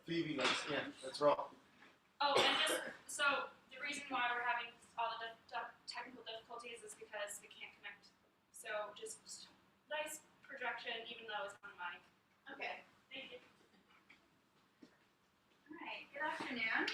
Phoebe likes, yeah, that's raw. Oh, and just, so the reason why we're having all the technical difficulties is because we can't connect. So just nice projection, even though it's on mic. Okay. Thank you. All right. Good afternoon.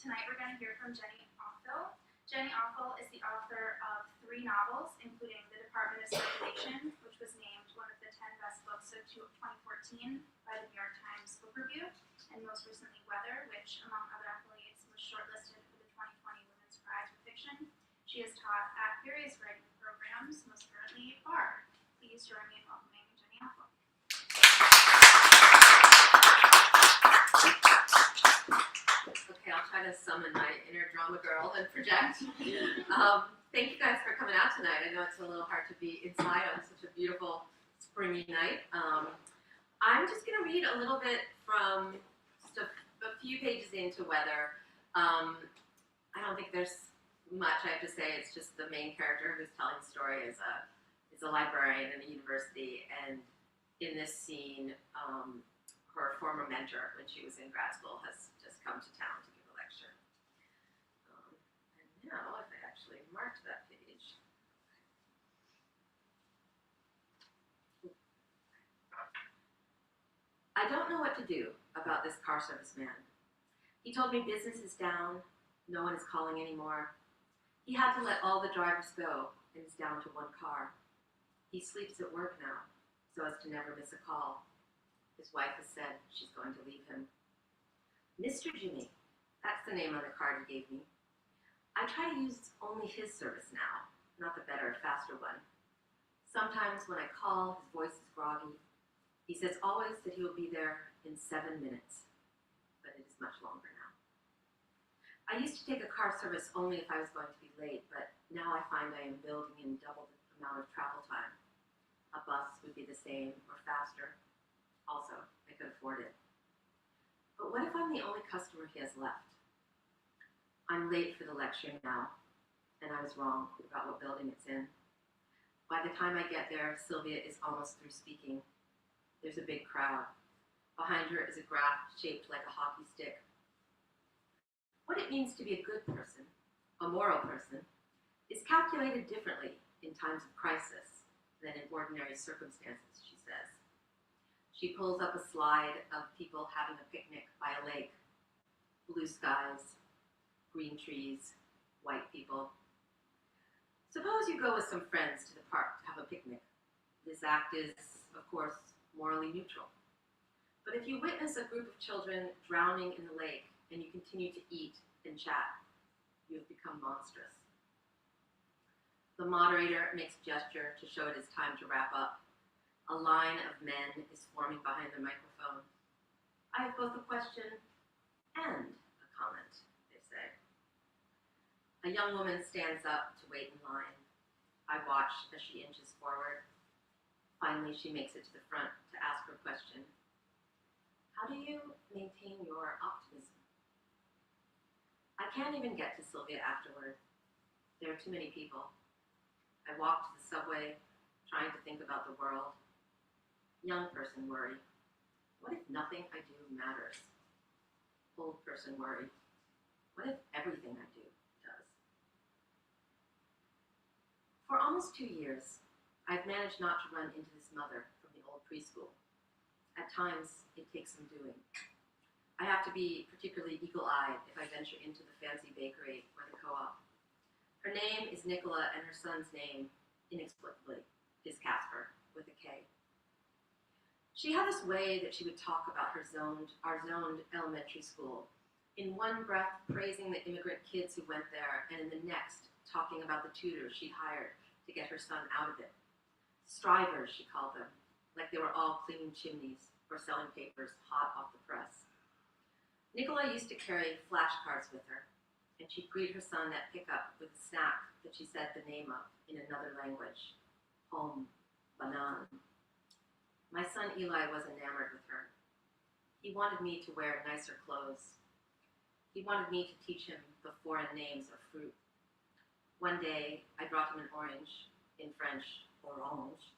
Tonight we're going to hear from Jenny Offill. Jenny Offill is the author of 3 novels, including The Department of Circulation, which was named one of the 10 best books of 2014 by the New York Times Book Review, and most recently Weather, which, among other accolades, was shortlisted for the 2020 Women's Prize for Fiction. She has taught at various writing programs, most currently Bard. Please join me in welcoming Jenny Offill. Okay, I'll try to summon my inner drama girl and project. Thank you guys for coming out tonight. I know it's a little hard to be inside on such a beautiful springy night. I'm just going to read a little bit from just a few pages into Weather. I don't think there's much I have to say. It's just the main character who's telling the story is a librarian in a university, and in this scene, her former mentor when she was in grad school has just come to town to give a lecture. And now, if I actually marked that page. I don't know what to do about this car service man. He told me business is down, no one is calling anymore. He had to let all the drivers go and is down to 1 car. He sleeps at work now, so as to never miss a call. His wife has said she's going to leave him. Mr. Jimmy, that's the name on the card he gave me. I try to use only his service now, not the better, faster one. Sometimes when I call, his voice is groggy. He says always that he will be there in 7 minutes, but it is much longer now. I used to take a car service only if I was going to be late, but now I find I am building in double the amount of travel time. A bus would be the same or faster. Also, I could afford it. But what if I'm the only customer he has left? I'm late for the lecture now, and I was wrong about what building it's in. By the time I get there, Sylvia is almost through speaking. There's a big crowd. Behind her is a graph shaped like a hockey stick. What it means to be a good person, a moral person, is calculated differently in times of crisis than in ordinary circumstances, she says. She pulls up a slide of people having a picnic by a lake. Blue skies, green trees, white people. Suppose you go with some friends to the park to have a picnic. This act is, of course, morally neutral. But if you witness a group of children drowning in the lake and you continue to eat and chat, you have become monstrous. The moderator makes a gesture to show it is time to wrap up. A line of men is forming behind the microphone. I have both a question and a comment, they say. A young woman stands up to wait in line. I watch as she inches forward. Finally, she makes it to the front to ask her question. How do you maintain your optimism? I can't even get to Sylvia afterward. There are too many people. I walk to the subway, trying to think about the world. Young person worry. What if nothing I do matters? Old person worry. What if everything I do does? For almost 2 years, I've managed not to run into this mother from the old preschool. At times, it takes some doing. I have to be particularly eagle-eyed if I venture into the fancy bakery or the co-op. Her name is Nicola, and her son's name, inexplicably, is Casper, with a K. She had this way that she would talk about our zoned elementary school, in one breath praising the immigrant kids who went there, and in the next talking about the tutors she'd hired to get her son out of it. Strivers, she called them, like they were all cleaning chimneys or selling papers hot off the press. Nicola used to carry flashcards with her, and she'd greet her son at pickup with a snack that she said the name of in another language, home, banan. My son Eli was enamored with her. He wanted me to wear nicer clothes. He wanted me to teach him the foreign names of fruit. One day, I brought him an orange, in French, orange.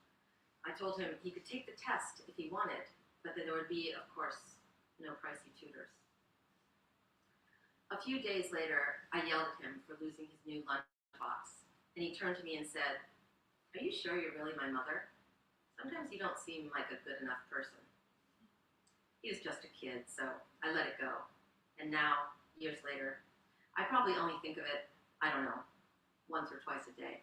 I told him he could take the test if he wanted, but that there would be, of course, no pricey tutors. A few days later, I yelled at him for losing his new lunchbox, and he turned to me and said, "Are you sure you're really my mother? Sometimes you don't seem like a good enough person." He was just a kid, so I let it go. And now, years later, I probably only think of it, I don't know, once or twice a day.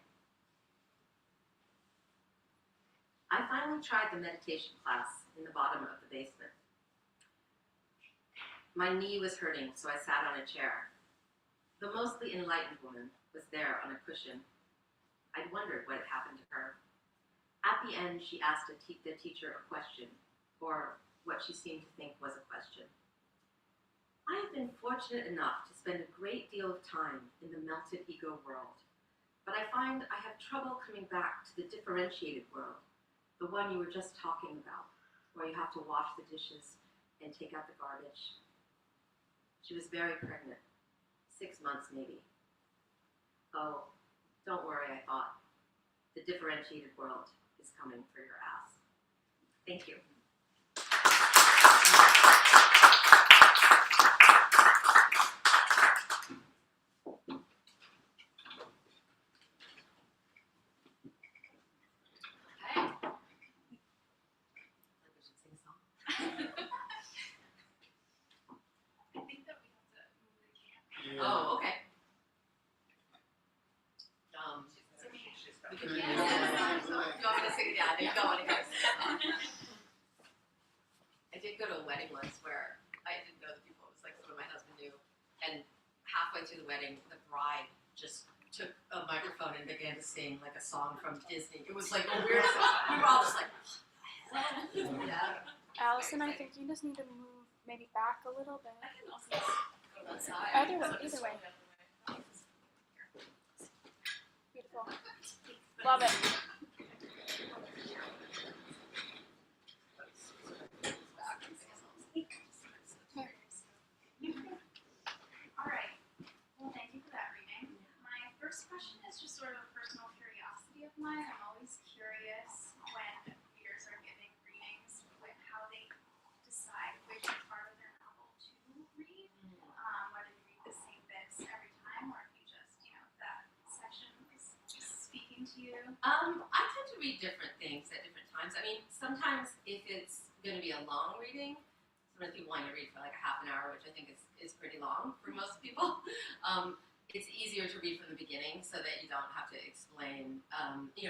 I finally tried the meditation class in the bottom of the basement. My knee was hurting, so I sat on a chair. The mostly enlightened woman was there on a cushion. I'd wondered what had happened to her. At the end, she asked the teacher a question, or what she seemed to think was a question. I have been fortunate enough to spend a great deal of time in the melted ego world, but I find I have trouble coming back to the differentiated world, the one you were just talking about, where you have to wash the dishes and take out the garbage. She was very pregnant, 6 months maybe. Oh, don't worry, I thought. The differentiated world is coming for your ass. Thank you. I think that we have to move the camera. Yeah. Oh, okay. She's got We it. can- Yeah. You want me to sing it? Yeah, I don't want to sing it. I did go to a wedding once where I didn't know the people. It was like someone my husband knew. And halfway through the wedding, the bride just took a microphone and began to sing like a song from Disney. It was like the weirdest. We were all just like, what the hell? Yeah. Allison, I think you just need to move maybe back a little bit. I can also go outside. Either way. Beautiful. Love it. All right. Well, thank you for that reading. My first question is just sort of a personal curiosity of mine. I'm always curious when readers are giving readings with how they decide which part of their novel to read. Whether you read the same bits every time, or if you just, that section is just speaking to you. I tend to read different things at different times. I mean, sometimes if it's going to be a long reading, sometimes people want to read for like a half an hour, which I think is pretty long for most people. It's easier to read from the beginning so that you don't have to explain,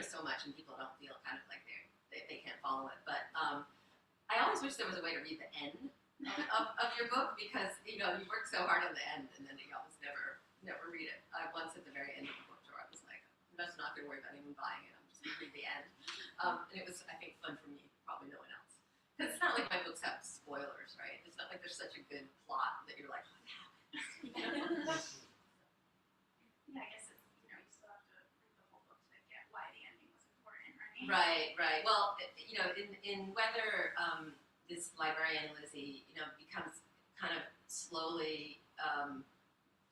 so much, and people don't feel kind of like they can't follow it. But I always wish there was a way to read the end of your book, because you work so hard on the end, and then you almost never read it. Once at the very end of the book tour, I was like, I'm just not going to worry about anyone buying it. I'm just going to read the end. And it was, I think, fun for me, probably no one else. Because it's not like my books have spoilers, right? It's not like there's such a good plot that you're like, what happened? Yeah, I guess it's, you still have to read the whole book to get why the ending was important, right? Right. Well, in whether this librarian Lizzie, becomes kind of slowly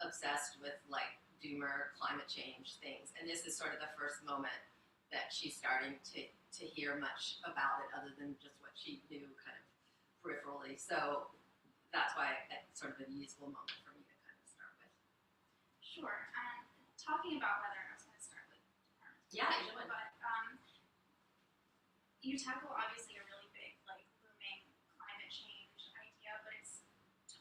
obsessed with like doomer climate change things, and this is sort of the first moment that she's starting to hear much about it, other than just what she knew kind of peripherally. So that's why it's sort of a useful moment for me to kind of start with. Sure. Talking about weather, I was going to start with departments. Yeah, you should. But you tackle obviously a really big, like, looming climate change idea, but it's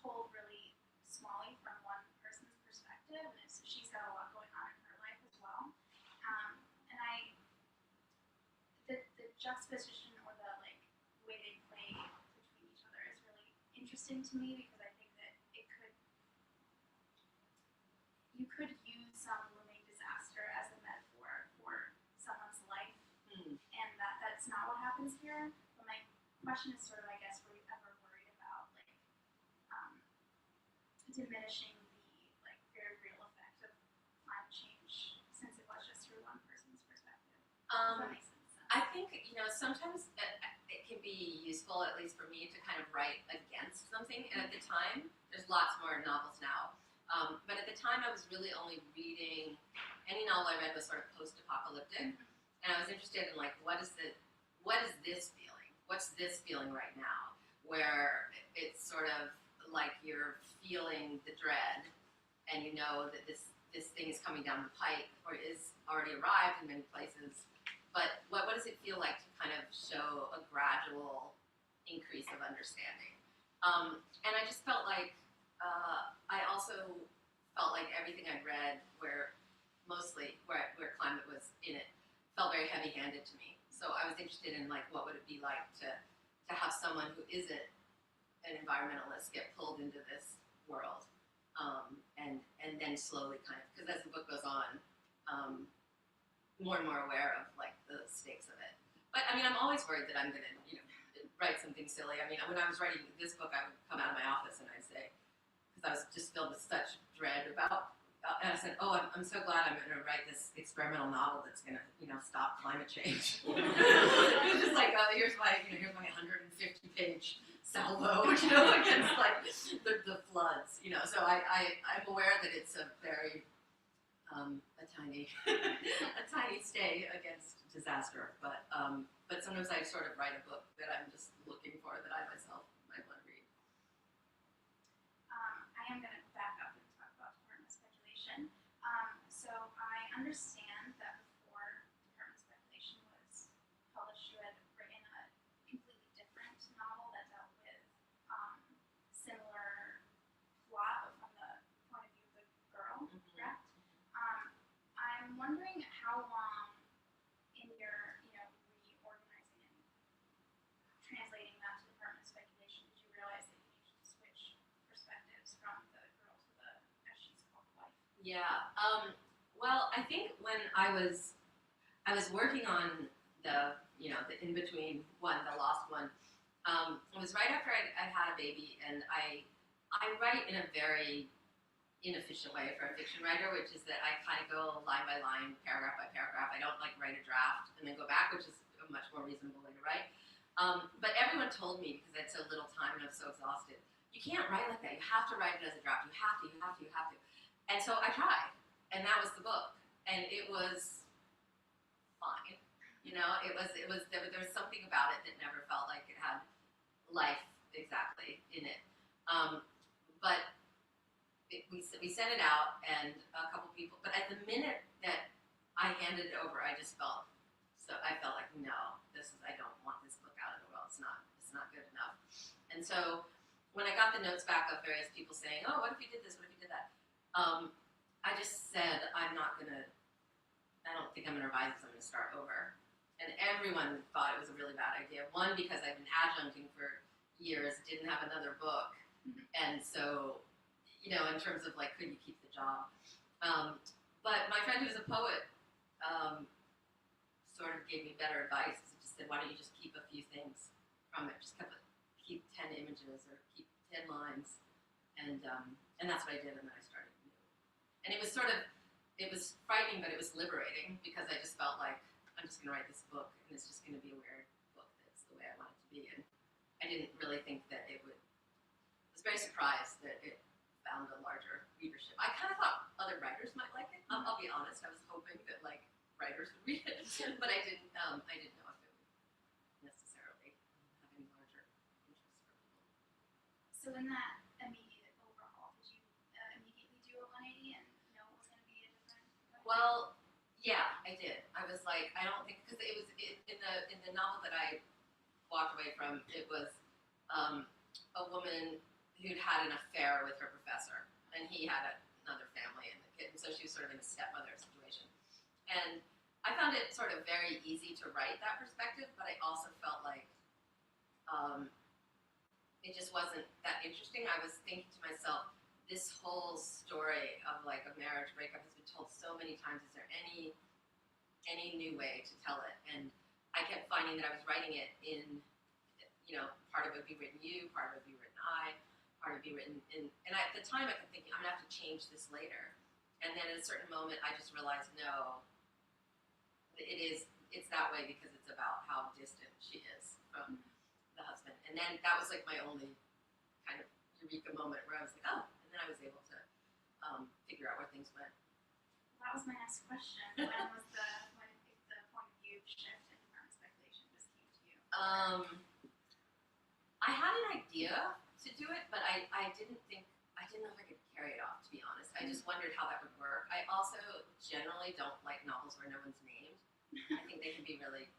told really smally from one person's perspective, and so she's got a lot going on in her life as well. And the juxtaposition, or the way they play between each other is really interesting to me, because I think that you could use some looming disaster as a metaphor for someone's life, and that's not what happens here. But my question is sort of, I guess, were you ever worried about diminishing the very real effect of climate change, since it was just through one person's perspective? Does that make sense? I think, sometimes it can be useful, at least for me, to kind of write against something. And at the time, there's lots more novels now. But at the time, I was really only reading, any novel I read was sort of post-apocalyptic. And I was interested in, what is this feeling? What's this feeling right now? where it's sort of like you're feeling the dread, and you know that this thing is coming down the pike or is already arrived in many places. But what does it feel like to kind of show a gradual increase of understanding? And I just felt like I also felt like everything I'd read, where climate was in it, felt very heavy-handed to me. So I was interested in like what would it be like to have someone who isn't an environmentalist get pulled into this world, and then slowly kind of, because as the book goes on, more and more aware of like the stakes of it. But I mean, I'm always worried that I'm going to, write something silly. I mean, when I was writing this book, I would come out of my office and I'd say, because I was just filled with such dread about, and I said, oh, I'm so glad I'm going to write this experimental novel that's going to, stop climate change. It was just like, here's my 150-page salvo, against like the floods, So I'm aware that it's a very a tiny stay against disaster, but sometimes I sort of write a book that I'm just looking for that I myself might want to read. I am going to back up and talk about department speculation. So I understand that before department speculation was published, you had written a completely different novel that dealt with similar plot, but from the point of view of the girl, correct? I'm wondering how long in your, reorganizing and translating that to department speculation did you realize that you needed to switch perspectives from the girl to the, as she's called, wife? Yeah. Well, I think when I was working on the the in between one, the lost one. It was right after I'd had a baby, and I write in a very inefficient way for a fiction writer, which is that I kind of go line by line, paragraph by paragraph. I don't like write a draft and then go back, which is a much more reasonable way to write. But everyone told me, because I had so little time and I was so exhausted, you can't write like that. You have to write it as a draft. You have to. And so I tried, and that was the book, and it was fine. It was there was something about it that never felt like it had life exactly in it. But we sent it out, and a couple people. But at the minute that I handed it over, I felt like, no, I don't want this book out in the world. It's not good enough. And so when I got the notes back of various people saying, oh, what if you did this? What if you did that? I just said, I don't think I'm gonna revise this. I'm gonna start over. And everyone thought it was a really bad idea. One, because I've been adjuncting for years, didn't have another book, and so. In terms of like, could you keep the job? But my friend who's a poet sort of gave me better advice. He just said, why don't you just keep a few things from it? Just keep 10 images or keep 10 lines. And that's what I did, and then I started new. And it was frightening, but it was liberating, because I just felt like, I'm just going to write this book, and it's just going to be a weird book that's the way I want it to be. And I didn't really think that it would. I was very surprised that it found a larger readership. I kind of thought other writers might like it. I'll be honest. I was hoping that like writers would read it, but I didn't know if it would necessarily have any larger interest for people. So in that immediate overhaul, did you immediately do a 180 and know it was going to be a different way? Well, yeah, I did. I was like, I don't think, because it was in the novel that I walked away from. It was a woman who'd had an affair with her professor, and he had another family and the kid, and so she was sort of in a stepmother situation. And I found it sort of very easy to write that perspective, but I also felt like it just wasn't that interesting. I was thinking to myself, this whole story of like a marriage breakup has been told so many times. Is there any new way to tell it? And I kept finding that I was writing it in, part of it would be written you, part of it would be written I, part of it would be written in, and at the time I kept thinking, I'm gonna have to change this later. And then at a certain moment I just realized, no, it's that way because it's about how distant she is from the husband. And then that was like my only kind of eureka moment where I was like, oh, and then I was able to figure out where things went. That was my next question. When did the point of view shift in department speculation just came to you? I had an idea to do it, but I didn't know if I could carry it off, to be honest. I just wondered how that would work. I also generally don't like novels where no one's named. I think they can be really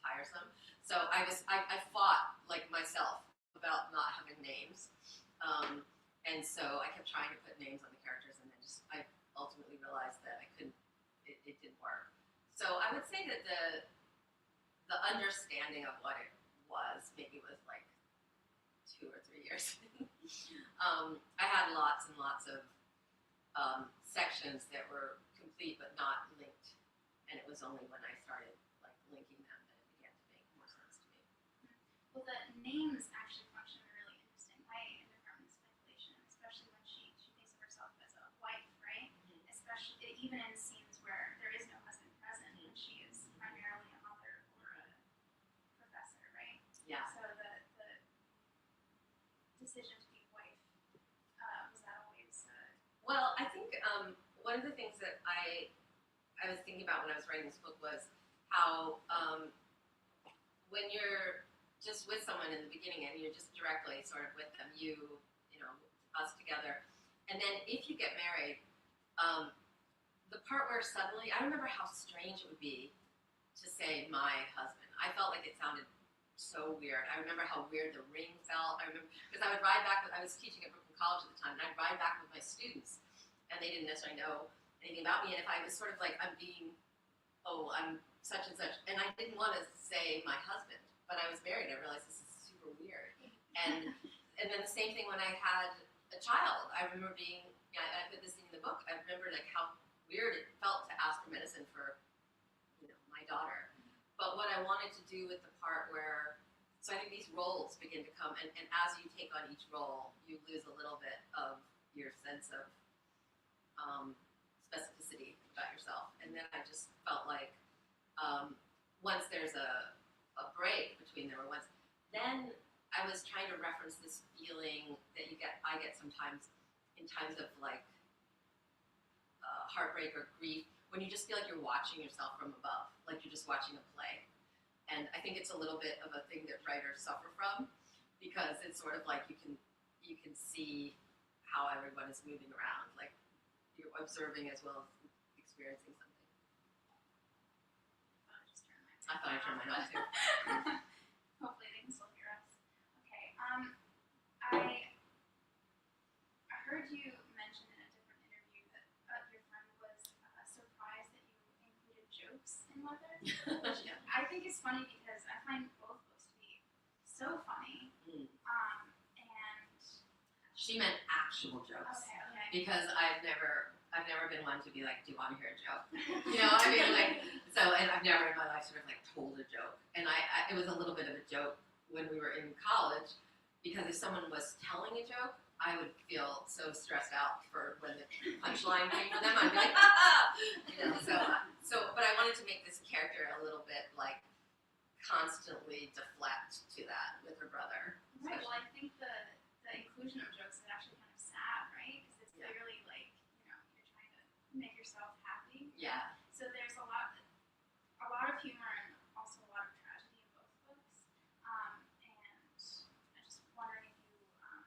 tiresome. So I fought like myself about not having names. And so I kept trying to put names on the characters, and then I ultimately realized that I couldn't, it didn't work. So I would say that the understanding of what it was maybe was like 2 or 3 years. I had lots and lots of sections that were complete but not linked, and it was only when I started like linking them that it began to make more sense to me. Well, the names actually function in a really interesting way in Department of Speculation, especially when she thinks of herself as a wife, right? Especially even in scenes where there is no husband present, when she is primarily a mother or a professor, right? Yeah. So the decision to be wife, was that always? Well, I think one of the things that I was thinking about when I was writing this book was how when you're just with someone in the beginning and you're just directly sort of with them, you know, us together, and then if you get married, the part where suddenly, I remember how strange it would be to say my husband. I felt like it sounded so weird. I remember how weird the ring felt. I remember, because I would ride back I was teaching at Brooklyn College at the time, and I'd ride back with my students, and they didn't necessarily know anything about me, and if I was sort of like, I'm such and such, and I didn't want to say my husband, but I was married, I realized this is super weird. And then the same thing when I had a child. I remember being, I put this in the book, I remember like how weird it felt to ask for medicine for, you know, my daughter. But what I wanted to do with the part where, so I think these roles begin to come, and as you take on each role, you lose a little bit of your sense of specificity about yourself. And then I just felt like once there's a break between them, or once, then I was trying to reference this feeling that I get sometimes in times of like heartbreak or grief, when you just feel like you're watching yourself from above, like you're just watching a play. And I think it's a little bit of a thing that writers suffer from, because it's sort of like you can see how everyone is moving around, like you're observing as well as experiencing something. I thought I turned mine off too. Hopefully they can still hear us. Okay. I heard you mention in a different interview that your friend was surprised that you included jokes in Mother, which I think is funny because I find both books to be so funny. And She meant actual jokes. okay. Because I've never been one to be like, do you want to hear a joke? You know, I mean, like, so, and I've never in my life sort of like told a joke. And it was a little bit of a joke when we were in college, because if someone was telling a joke, I would feel so stressed out for when the punchline came for them. I'd be like, you know, but I wanted to make this character a little bit like constantly deflect to that with her brother. Right. Well, I think the inclusion of jokes is actually kind of sad, right? Because it's clearly like, you know, you're trying to make yourself happy. Yeah. So there's a lot of humor and also a lot of tragedy in both books. And I just wondering if you have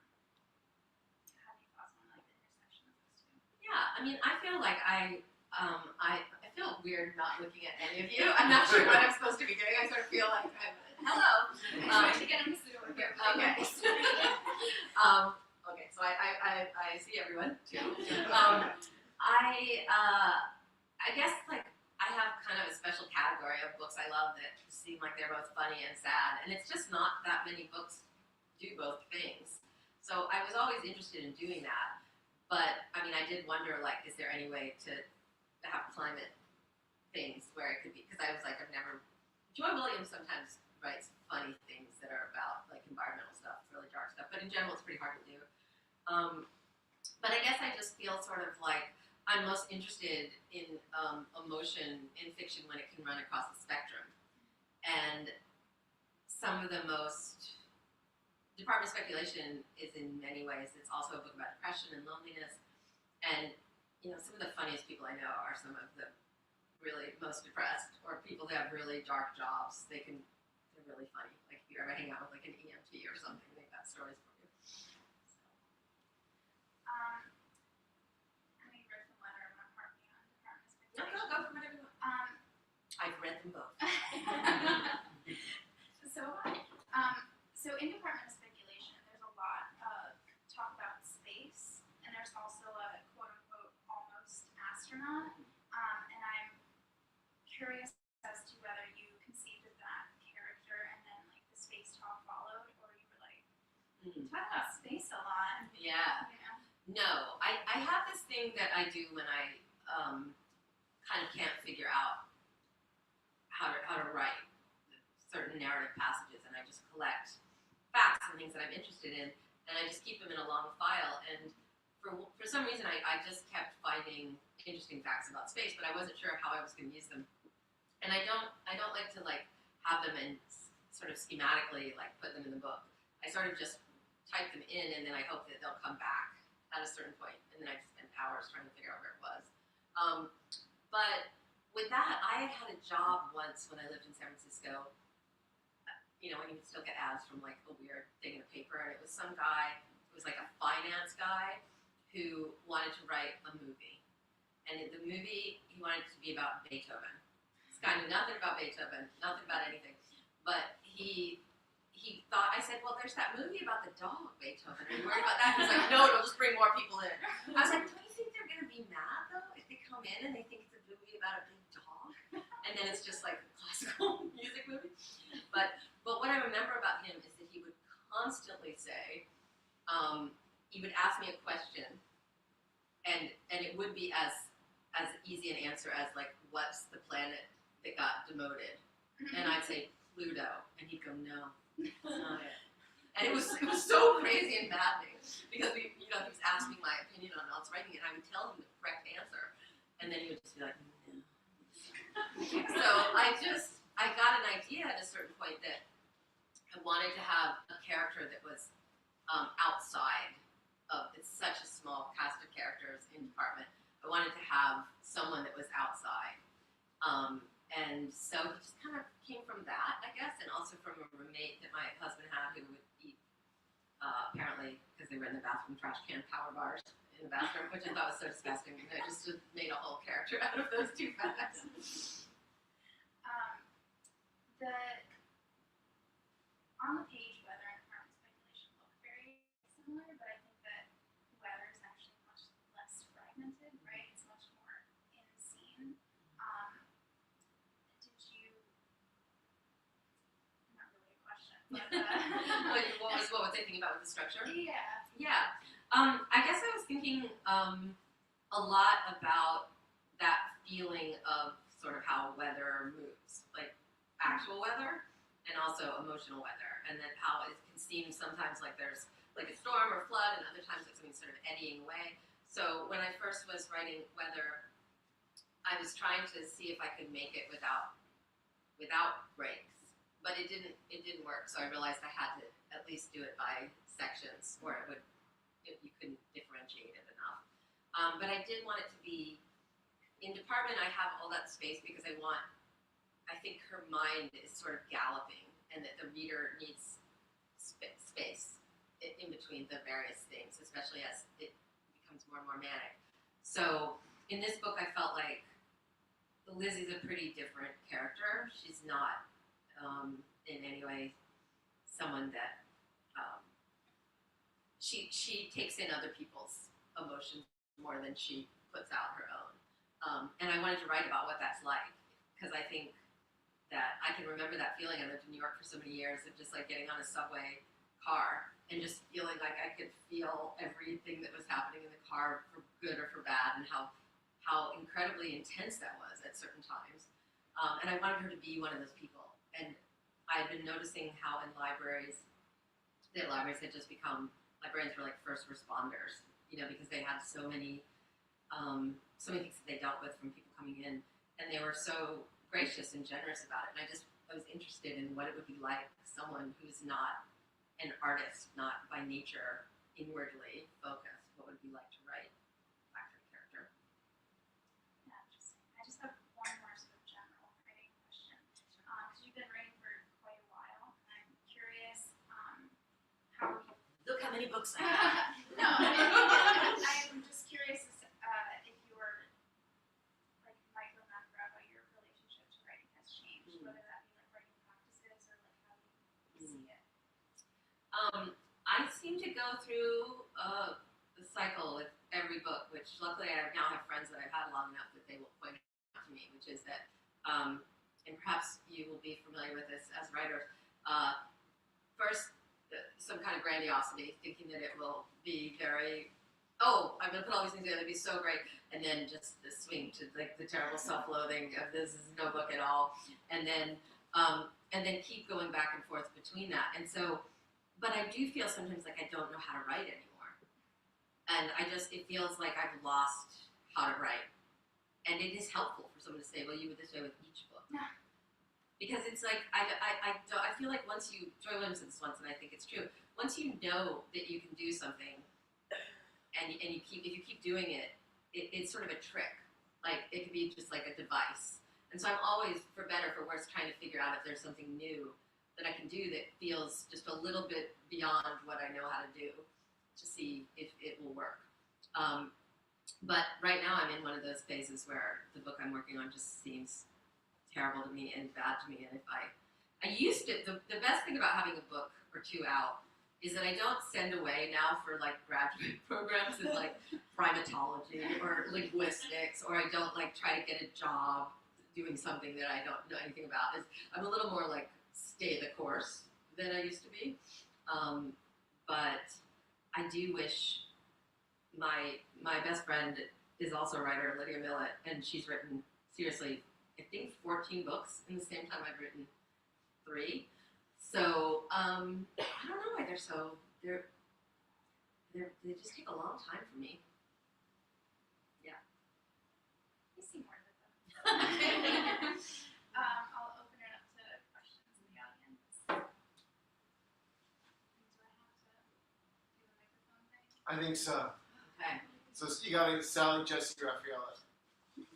any thoughts on like the intersection of those two. Yeah, I mean, I feel like I feel weird not looking at any of you. I'm not sure what I'm supposed to be doing. I sort of feel like I'm, hello. I'm trying to get him to sit over here. Okay. Okay, so I see everyone too. I guess like I have kind of a special category of books I love that seem like they're both funny and sad, and it's just not that many books do both things. So I was always interested in doing that, but I mean, I did wonder like, is there any way to have climate things where it could be? Because I was like, Joy Williams sometimes writes funny things that are about like environmental stuff, really dark stuff, but in general it's pretty hard to do. But I guess I just feel sort of like I'm most interested in emotion in fiction when it can run across the spectrum. And some of the most, Department of Speculation is in many ways, it's also a book about depression and loneliness. And you know, some of the funniest people I know are some of the really most depressed, or people that have really dark jobs. They're really funny. Like if you ever hang out with like an EMT or something, they've got stories for curious as to whether you conceived of that character and then like the space talk followed, or you were like talk about space a lot. Yeah. You know? No, I have this thing that I do when I kind of can't figure out how to write certain narrative passages, and I just collect facts and things that I'm interested in, and I just keep them in a long file. And for some reason, I just kept finding interesting facts about space, but I wasn't sure how I was going to use them. And I don't like to like have them in sort of schematically like put them in the book. I sort of just type them in, and then I hope that they'll come back at a certain point, and then I spend hours trying to figure out where it was. But with that, I had a job once when I lived in San Francisco. You know, when you could still get ads from like a weird thing in a paper, and it was some guy, it was like a finance guy who wanted to write a movie. And the movie, he wanted it to be about Beethoven. This guy knew nothing about Beethoven, nothing about anything. But he thought, I said, well, there's that movie about the dog, Beethoven. Are you worried about that? He's like, no, it'll just bring more people in. I was like, don't you think they're going to be mad, though, if they come in and they think it's a movie about a big dog? And then it's just like a classical music movie. But what I remember about him is that he would constantly say, he would ask me a question, and it would be as easy an answer as like, what's the planet that got demoted? And I'd say Pluto, and he'd go, no, that's not it. And it was so crazy and maddening because he was asking my opinion on Ellis writing, and I would tell him the correct answer, and then he would just be like, no. So I got an idea at a certain point that I wanted to have a character that was outside of, it's such a small cast of characters in department. I wanted to have someone that was outside. And so he just kind of came from that, I guess, and also from a roommate that my husband had who would eat, apparently, because they were in the bathroom trash can, power bars in the bathroom, which I thought was so disgusting. And I just made a whole character out of those two facts. On the page, weather and current speculation look very similar, but I think that weather is actually much less fragmented, right? It's much more in scene. Did you? Not really a question, but what was I thinking about with the structure? yeah. Yeah. I guess I was thinking a lot about that feeling of sort of how weather moves, like actual weather and also emotional weather, and then how it can seem sometimes like there's like a storm or flood, and other times it's something sort of eddying away. So when I first was writing weather, I was trying to see if I could make it without breaks, but it didn't work. So I realized I had to at least do it by sections, or you couldn't differentiate it enough. But I did want it to be in department. I have all that space because I think her mind is sort of galloping, and that the reader needs space in between the various things, especially as it becomes more and more manic. So in this book, I felt like Lizzie's a pretty different character. She's not in any way someone that she takes in other people's emotions more than she puts out her own. And I wanted to write about what that's like, because I think that I can remember that feeling. I lived in New York for so many years of just like getting on a subway car and just feeling like I could feel everything that was happening in the car, for good or for bad, and how incredibly intense that was at certain times. And I wanted her to be one of those people. And I've been noticing how in libraries had just become, librarians were like first responders, because they had so many things that they dealt with from people coming in, and they were so gracious and generous about it. And I was interested in what it would be like, someone who's not an artist, not by nature inwardly focused, what would it be like to write that kind of character? Yeah, interesting. I just have one more sort of general writing question. Because you've been writing for quite a while, and I'm curious how you... Look how many books I have. No, I'm just curious if your micro-macro about your relationship to writing has changed, whether that be like writing practices or like how you see it. I seem to go through the cycle with every book, which luckily I now have friends that I've had long enough that they will point out to me, which is that and perhaps you will be familiar with this as writers. First, some kind of grandiosity, thinking that it will be very, oh, I'm going to put all these things together, it'll be so great, and then just the swing to like the terrible self-loathing of this is no book at all, and then keep going back and forth between that. And so, but I do feel sometimes like I don't know how to write anymore, and it feels like I've lost how to write. And it is helpful for someone to say, well, you were this way with each book. Yeah. Because it's like, I feel like once you, Joy Williams said this once, and I think it's true, once you know that you can do something, and if you keep doing it, it's sort of a trick. Like, it could be just like a device. And so I'm always, for better, for worse, trying to figure out if there's something new that I can do that feels just a little bit beyond what I know how to do to see if it will work. But right now I'm in one of those phases where the book I'm working on just seems terrible to me and bad to me. And if I used to, the best thing about having a book or two out is that I don't send away now for like graduate programs in like primatology or linguistics, or I don't like try to get a job doing something that I don't know anything about. I'm a little more like stay the course than I used to be. But I do wish my best friend is also a writer, Lydia Millett, and she's written, seriously, I think 14 books in the same time I've written 3. So I don't know why they just take a long time for me. Yeah. You seem worth it though. I'll open it up to questions in the audience. Do I have to do the microphone thing? I think so. Okay, So you got to Sally Jesse Raffaella.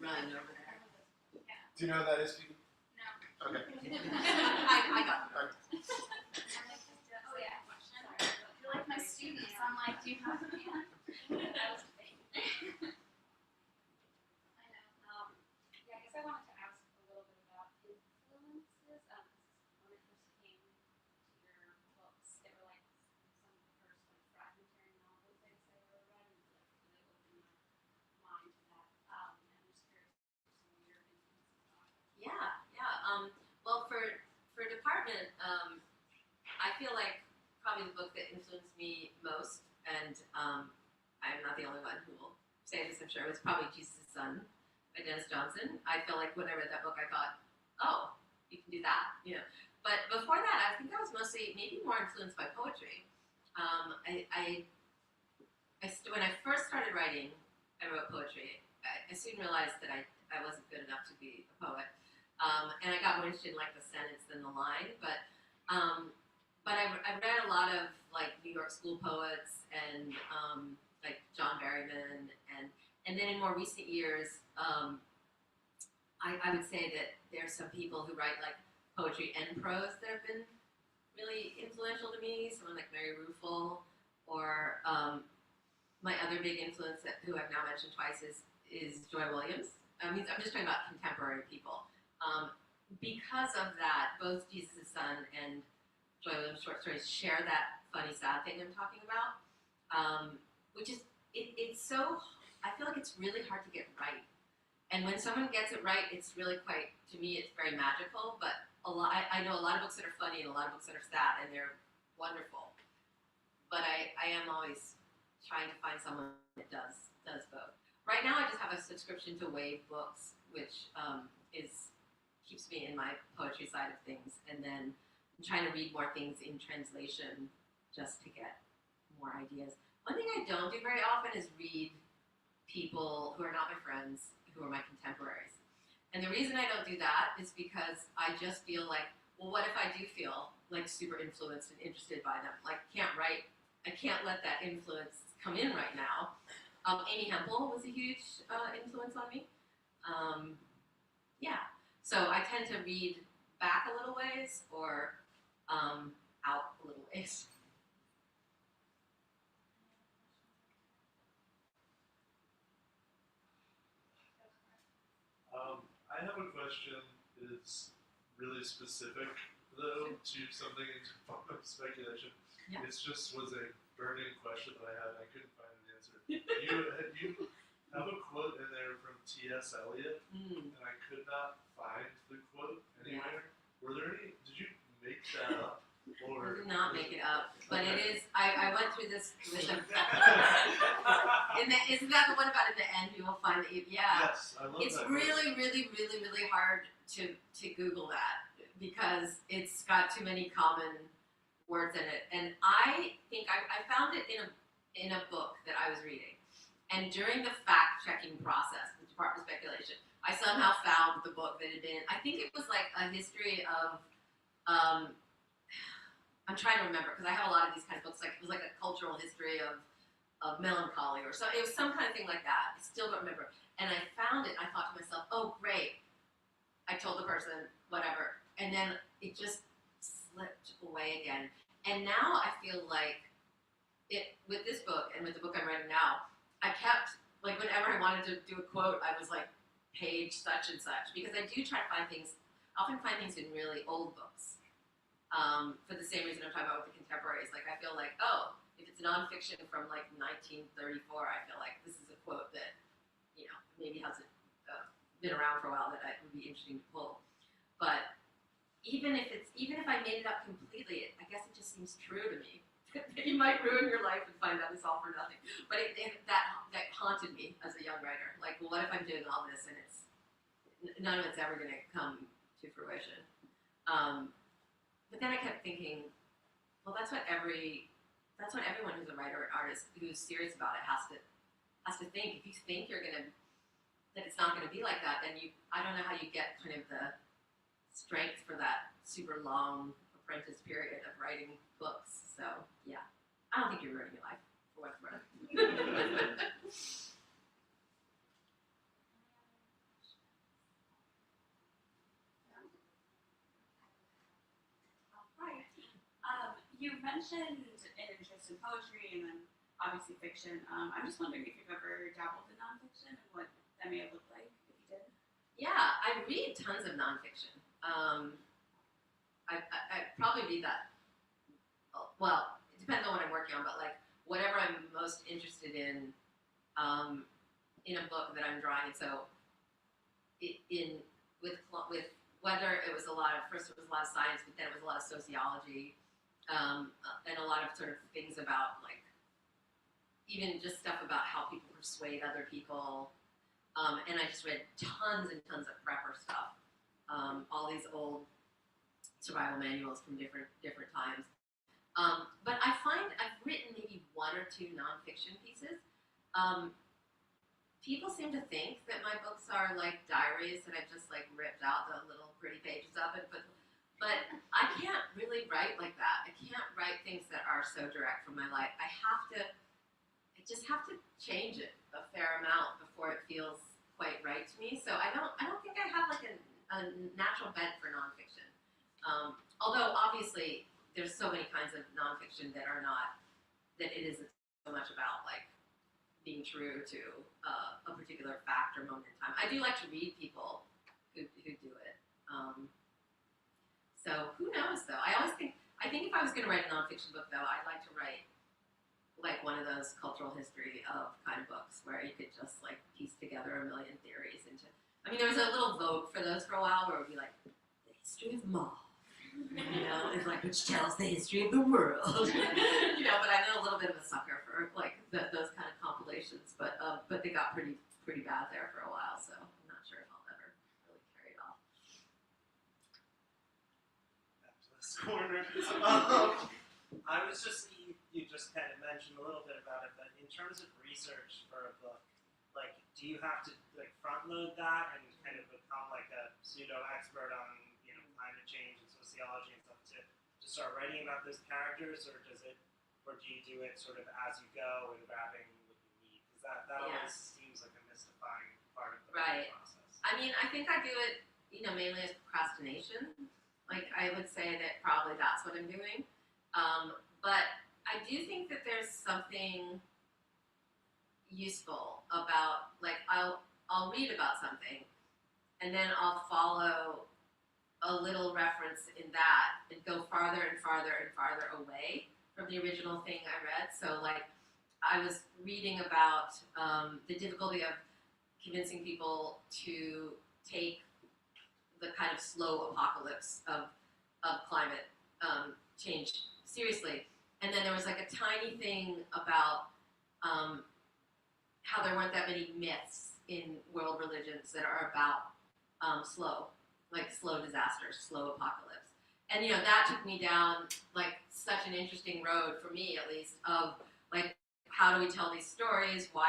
run over there. Do you know who that is, Pete? No. Okay. I got it. Oh yeah. You're like my students. I'm like, do you have a hand? That was a thing. I know. Yeah, I guess I wanted to ask a little bit about influences. When it first came to your books, they were like some of the first like fragmentary novels I guess I ever read, and like really opened my mind to that. And I'm just curious what some of your influences are. Yeah. Well, for department, I feel like probably the book that influenced me most, and I'm not the only one who will say this, I'm sure, was probably Jesus' Son by Dennis Johnson. I feel like when I read that book, I thought, oh, you can do that, you know. But before that, I think I was mostly maybe more influenced by poetry. When I first started writing, I wrote poetry. I soon realized that I wasn't good enough to be a poet. And I got more interested in like the sentence than the line, but I read a lot of like New York school poets and like John Berryman, and then in more recent years, I would say that there's some people who write like poetry and prose that have been really influential to me. Someone like Mary Ruefle, or my other big influence who I've now mentioned twice is Joy Williams. I'm just talking about contemporary people. Because of that, both Jesus' Son and Joy Williams' short stories share that funny, sad thing I'm talking about, which is, it's so, I feel like it's really hard to get right. And when someone gets it right, it's really quite, to me, it's very magical, but I know a lot of books that are funny and a lot of books that are sad, and they're wonderful. But I am always trying to find someone that does both. Right now, I just have a subscription to Wave Books, which keeps me in my poetry side of things, and then I'm trying to read more things in translation just to get more ideas. One thing I don't do very often is read people who are not my friends, who are my contemporaries. And the reason I don't do that is because I just feel like, well, what if I do feel like super influenced and interested by them? Like, I can't let that influence come in right now. Amy Hempel was a huge influence on me. Yeah. So I tend to read back a little ways or out a little ways. I have a question that is really specific, though, to something in speculation. Yeah. It's just was a burning question that I had and I couldn't find an answer. You I have a quote in there from T.S. Eliot, Mm. and I could not find the quote anywhere. Were there any? Did you make that up? I Or did not make it up, but it Okay. is. I went through this with the. Isn't that the one about in the end you will find that you? Yeah. Yes, I love It's that. really, really, really, really hard to Google that because it's got too many common words in it. And I think I found it in a book that I was reading. And during the fact checking process, the Department of Speculation, I somehow found the book that had been. I think it was like a history of. I'm trying to remember because I have a lot of these kind of books. Like it was like a cultural history of melancholy or so. It was some kind of thing like that. I still don't remember. And I found it. And I thought to myself, "Oh, great!" I told the person whatever, and then it just slipped away again. And now I feel like it with this book and with the book I'm writing now. I kept like whenever I wanted to do a quote, I was like page such and such because I do try to find things. I often find things in really old books. For the same reason I'm talking about with the contemporaries. Like I feel like, oh, if it's nonfiction from like 1934, I feel like this is a quote that, you know, maybe hasn't been around for a while that would be interesting to pull. But even if I made it up completely, I guess it just seems true to me. You might ruin your life and find out it's all for nothing. But that haunted me as a young writer. Like, well, what if I'm doing all this and it's none of it's ever going to come to fruition? But then I kept thinking, well, that's what everyone who's a writer or artist who's serious about it has to think. If you think that it's not gonna be like that, then I don't know how you get kind of the strength for that super long apprentice period of writing books. So yeah, I don't think you're ruining your life for what's worth. Hi. You mentioned an interest in poetry and then obviously fiction. I'm just wondering if you've ever dabbled in nonfiction and what that may have looked like if you did. Yeah, I read tons of nonfiction. I probably read that. Well, it depends on what I'm working on, but like whatever I'm most interested in a book that I'm drawing. And so, with whether it was first it was a lot of science, but then it was a lot of sociology, and a lot of sort of things about like even just stuff about how people persuade other people. And I just read tons and tons of prepper stuff, all these old survival manuals from different times. But I find I've written maybe one or two nonfiction pieces. People seem to think that my books are like diaries that I've just like ripped out the little pretty pages of it, but I can't really write like that. I can't write things that are so direct from my life. I just have to change it a fair amount before it feels quite right to me. So I don't think I have like a natural bent for nonfiction. Although obviously there's so many kinds of nonfiction that it isn't so much about like being true to a particular fact or moment in time. I do like to read people who do it. So who knows though? I think if I was going to write a nonfiction book though, I'd like to write like one of those cultural history of kind of books where you could just like piece together a million theories into. I mean, there was a little vote for those for a while where it would be like the history of Mauve. You know, it's like which tells the history of the world. You know, but I've been a little bit of a sucker for like those kind of compilations. But they got pretty bad there for a while, so I'm not sure if I'll ever really carry it off. Back to this corner. I was just you just kind of mentioned a little bit about it, but in terms of research for a book, like, do you have to like front load that and kind of become like a pseudo expert on climate change and sociology and stuff to start writing about those characters, or do you do it sort of as you go and grabbing what you need? Because that always seems like a mystifying part of the writing process. I mean, I think I do it, mainly as procrastination. Like I would say that probably that's what I'm doing. But I do think that there's something useful about like I'll read about something and then I'll follow a little reference in that and go farther and farther and farther away from the original thing I read. So like I was reading about the difficulty of convincing people to take the kind of slow apocalypse of climate change seriously. And then there was like a tiny thing about how there weren't that many myths in world religions that are about slow disasters, slow apocalypse. And that took me down like such an interesting road for me, at least, of like how do we tell these stories? Why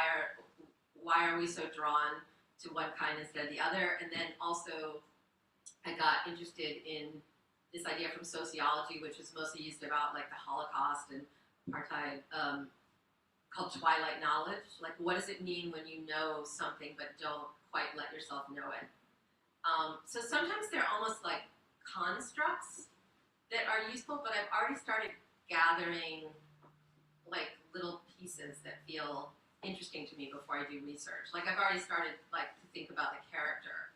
are we so drawn to one kind instead of the other? And then also I got interested in this idea from sociology, which is mostly used about like the Holocaust and apartheid, called twilight knowledge. Like, what does it mean when you know something but don't quite let yourself know it? So sometimes they're almost like constructs that are useful, but I've already started gathering like little pieces that feel interesting to me before I do research. Like, I've already started like to think about the character.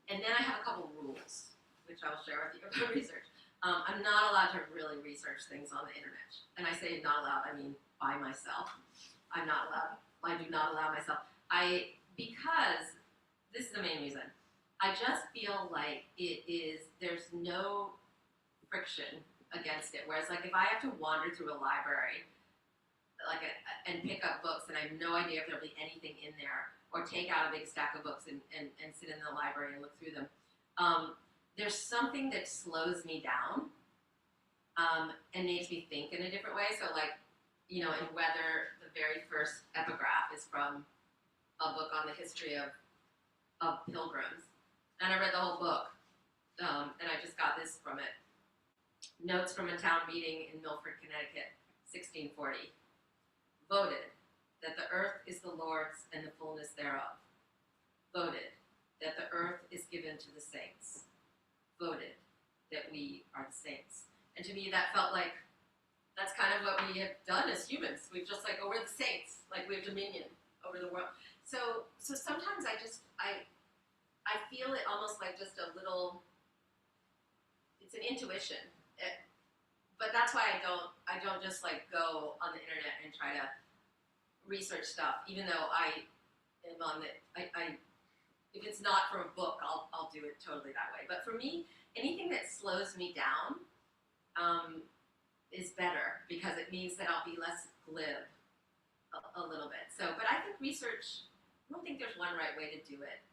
And then I have a couple rules, which I will share with you about research. I'm not allowed to really research things on the internet. And I say not allowed, I mean by myself. I'm not allowed. I do not allow myself. Because this is the main reason. I just feel like there's no friction against it. Whereas like if I have to wander through a library and pick up books and I have no idea if there'll be anything in there, or take out a big stack of books and sit in the library and look through them, there's something that slows me down and makes me think in a different way. So like, in Weather, the very first epigraph is from a book on the history of pilgrims. And I read the whole book, and I just got this from it. Notes from a town meeting in Milford, Connecticut, 1640. Voted that the earth is the Lord's and the fullness thereof. Voted that the earth is given to the saints. Voted that we are the saints. And to me that felt like that's kind of what we have done as humans. We've just like, we're the saints, like we have dominion over the world. So sometimes I feel it almost like just a little, it's an intuition. But that's why I don't just like go on the internet and try to research stuff, even though I am on the, if it's not from a book, I'll do it totally that way. But for me, anything that slows me down is better, because it means that I'll be less glib a little bit. So, but I think research, I don't think there's one right way to do it.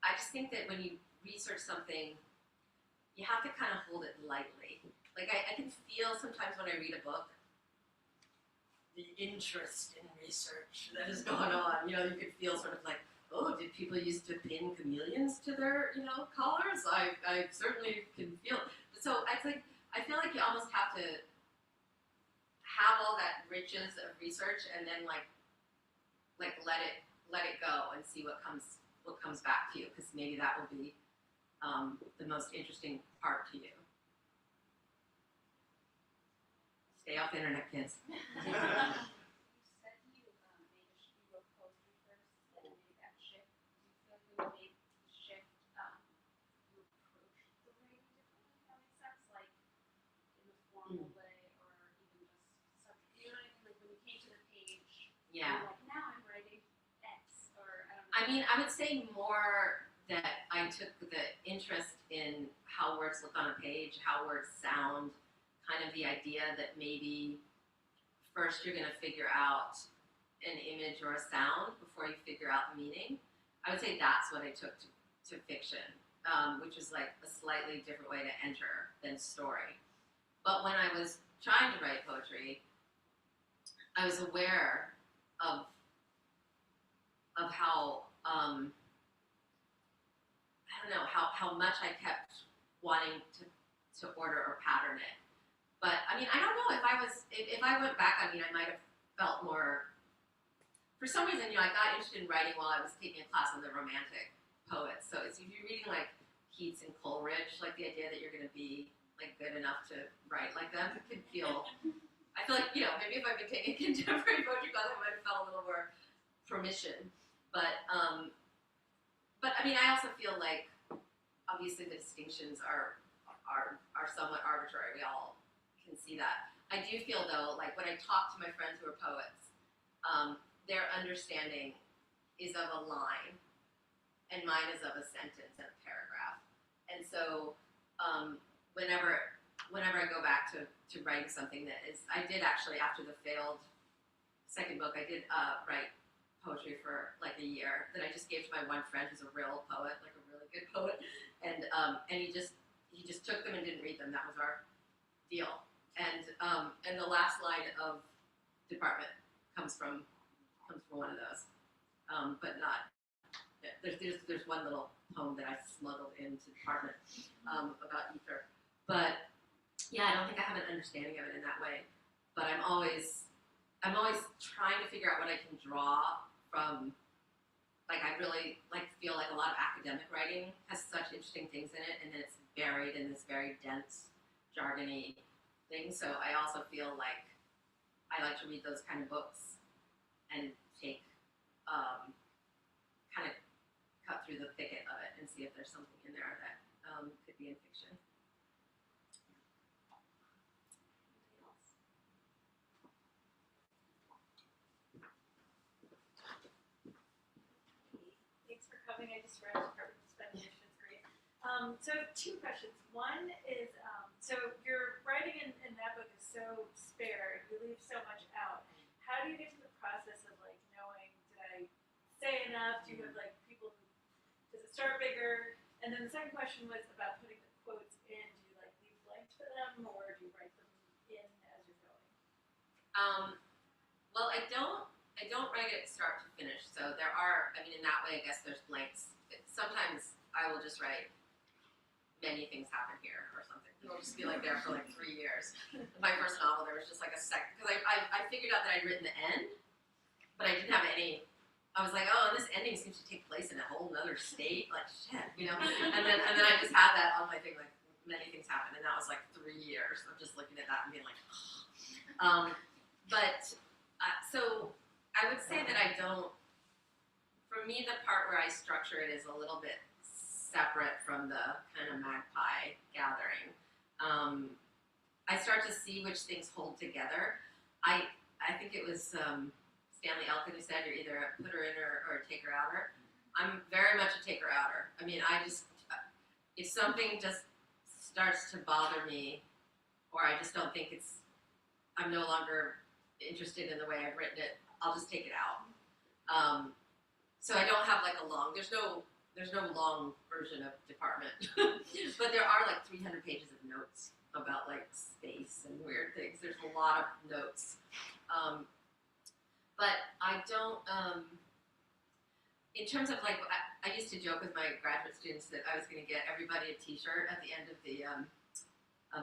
I just think that when you research something, you have to kind of hold it lightly. Like I can feel sometimes when I read a book, the interest in research that is going on. You could feel sort of like, oh, did people used to pin chameleons to their, collars? I certainly can feel. So it's like, I feel like you almost have to have all that riches of research and then like let it go and see what comes back to you, because maybe that will be the most interesting part to you. Stay off the internet, kids. You said you wrote poetry first, and then made that shift. Do you feel you made the shift, you approach the writing differently, if that makes sense? Like, in a formal way, or even just subject, you know what I mean? Like, when you came to the page, Yeah. you're like, now I'm writing X, or I don't know. I mean, I would say more that I took the interest in how words look on a page, how words sound, kind of the idea that maybe first you're going to figure out an image or a sound before you figure out the meaning. I would say that's what I took to fiction, which is like a slightly different way to enter than story. But when I was trying to write poetry, I was aware of how I don't know how much I kept wanting to order or pattern it. But I mean, I don't know if I went back. I mean, I might have felt more. For some reason, I got interested in writing while I was taking a class with the Romantic poets. So if you're reading like Keats and Coleridge, like the idea that you're going to be like good enough to write like them, it can feel. I feel like maybe if I've been taking contemporary poetry class, I might have felt a little more permission. But I mean, I also feel like obviously the distinctions are somewhat arbitrary. We all can see that. I do feel though, like when I talk to my friends who are poets, their understanding is of a line, and mine is of a sentence and a paragraph. And so whenever I go back to writing something that is, I did actually, after the failed second book, I did write poetry for like a year that I just gave to my one friend who's a real poet, like a really good poet, and he just took them and didn't read them. That was our deal. And the last line of Department comes from one of those, but not. Yeah, there's one little poem that I smuggled into Department about ether, but yeah, I don't think I have an understanding of it in that way. But I'm always trying to figure out what I can draw from. Like I really feel like a lot of academic writing has such interesting things in it, and then it's buried in this very dense, jargony thing. So I also feel like I like to read those kind of books and take kind of cut through the thicket of it and see if there's something in there that could be in fiction. Anything else? Thanks for coming. I just read Department of Spanish. It's great. So two questions. One is, so your writing in that book is so spared. You leave so much out. How do you get to the process of like knowing, did I say enough? Do you have like people who, does it start bigger? And then the second question was about putting the quotes in. Do you like leave blanks for them, or do you write them in as you're going? Well, I don't write it start to finish. So there are, I mean, in that way, I guess there's blanks. Sometimes I will just write many things happen here or something. It'll just be like there for like 3 years. My first novel, there was just like a second, because I figured out that I'd written the end, but I didn't have any. I was like, oh, and this ending seems to take place in a whole nother state, like shit, you know. And then I just had that on my thing, like many things happen, and that was like 3 years of just looking at that and being like, so I would say that I don't. For me, the part where I structure it is a little bit separate from the kind of magpie gathering. I start to see which things hold together. I think it was Stanley Elkin who said you're either a putter inner or a taker outer. I'm very much a taker outer. I mean, if something just starts to bother me, or I just don't think I'm no longer interested in the way I've written it, I'll just take it out. So I don't have like a long. There's no long version of Department, but there are like 300 pages of notes about like space and weird things. There's a lot of notes, but I don't. In terms of like, I used to joke with my graduate students that I was going to get everybody a T-shirt at the end of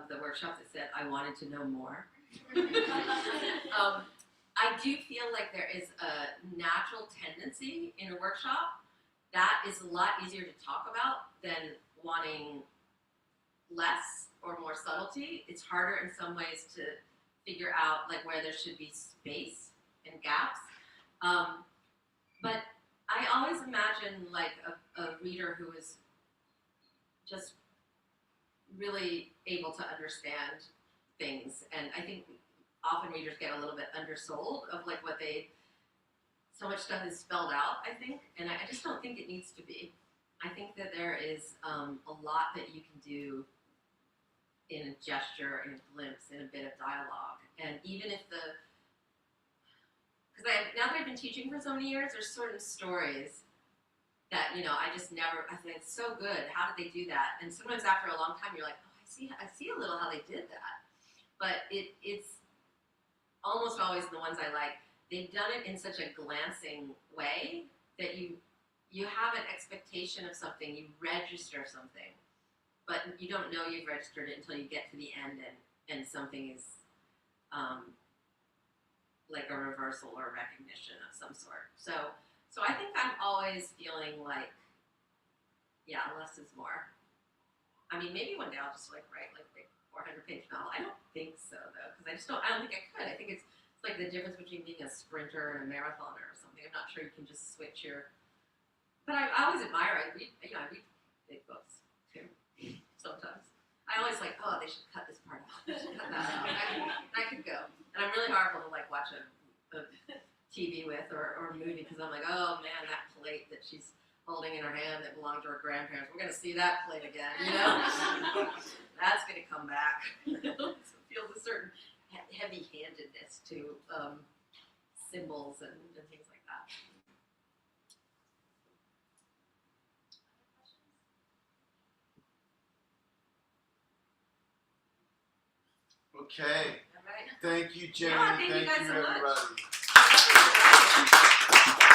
the workshop that said, "I wanted to know more." I do feel like there is a natural tendency in a workshop that is a lot easier to talk about than wanting less or more subtlety. It's harder in some ways to figure out like where there should be space and gaps. But I always imagine like a reader who is just really able to understand things, and I think often readers get a little bit undersold of like what so much stuff is spelled out, I think, and I just don't think it needs to be. I think that there is a lot that you can do in a gesture, in a glimpse, in a bit of dialogue. And even if because now that I've been teaching for so many years, there's certain stories that, you know, I think it's so good. How did they do that? And sometimes after a long time, you're like, oh, I see a little how they did that. But it's almost always the ones I like. They've done it in such a glancing way that you have an expectation of something, you register something, but you don't know you've registered it until you get to the end and something is like a reversal or recognition of some sort. So I think I'm always feeling like, yeah, less is more. I mean, maybe one day I'll just like write like a 400-page novel. I don't think so though, because I don't think I could. I think it's like the difference between being a sprinter and a marathoner or something. I'm not sure you can just switch your. But I always admire. I read big books too. Sometimes I always like, oh, they should cut this part out. They should cut that out. That could go. And I'm really horrible to like watch a TV with or movie because I'm like, oh man, that plate that she's holding in her hand that belonged to her grandparents. We're gonna see that plate again, you know? That's gonna come back. Feels a certain heavy-handedness to symbols and things like that. Okay. All right. Thank you, Jenny. Yeah, thank you guys so much. everybody.